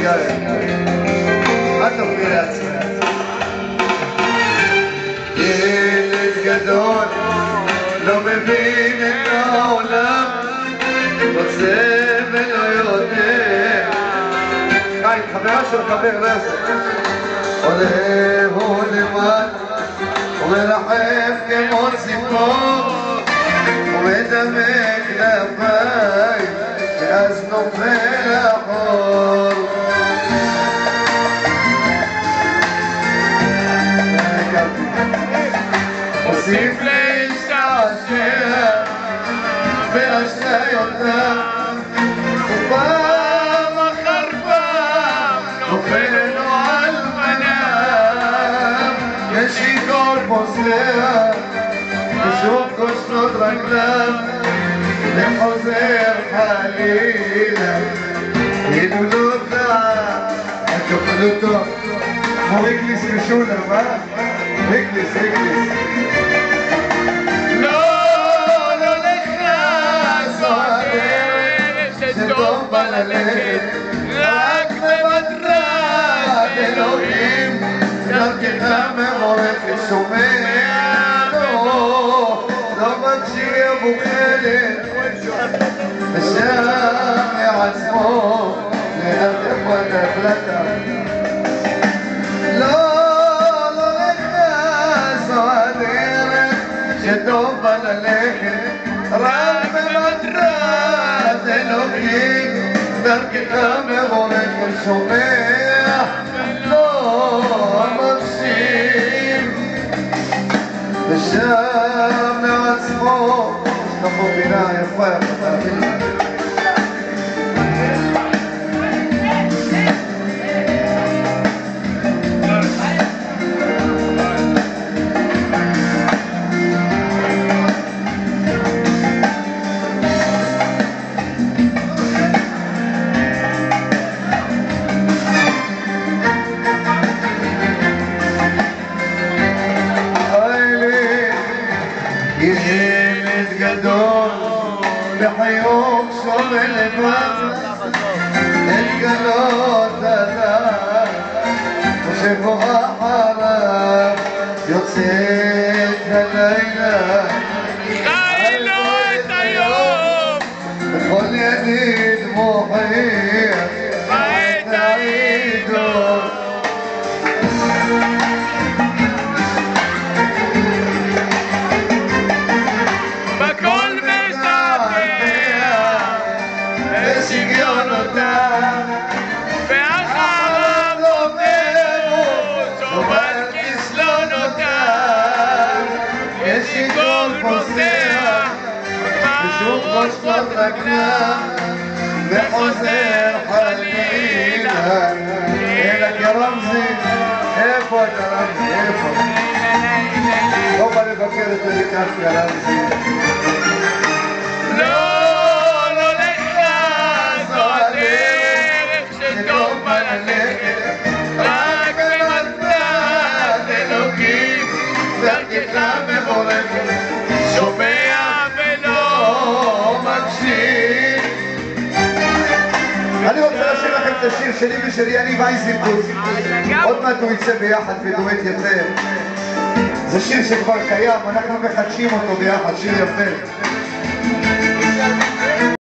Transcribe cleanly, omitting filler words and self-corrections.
אל תפריע לעצמך. ילד גדול לא מבין את העולם, רוצה ולא יודע. חיים, חברה של חבר, לא יעשה. עולה הוא למד ומרחף כמו ציפור, ומדמק לבית ואז נופל החור. מוסיף להשתעשע באשליותיו, ופעם אחר פעם נופל לו על פניו. יש איתו פוסע ושוב כושלות רגליו, וחוזר חלילה אילולו דעה. הקפלותו כמו ריקליס משולם, מה? ריקליס. לא לך זו הדרך שטוב בה ללכת, רק במטרת אלוהים דרכך מבורכת. שומע לא מקשיב מוכלת, ושם לעצמו להדף ולהחלטה. שטוב בה ללכת, רק במטרת אלוהים דרכך מבורכת. שומע לא מקשיב, ושם לעצמו כמו בינה יפה. ילד גדול בחיוך שובר לבד, לגלות עליו ושבו אחריו יוצאת הלילה. חי לו את היום בכל ידיד מוכיח את העידו. ואחריו דומנו שובל כסלונותיו, יש איתו פוסע ושוב כושלות רגליו, וחוזר חלילה אל הגרמזי. איפה אתה רמזי? איפה? לא בא לבקר את דליקת גרמזי. רק במטרת אלוקים דרכך מבורכת. שומע ולא מקשיב. אני רוצה לשיר לכם את השיר שלי ושל יניב אייזנקוט. עוד מעט הוא יצא ביחד בדואט יפה. זה שיר שכבר קיים, אנחנו מחדשים אותו ביחד, שיר יפה.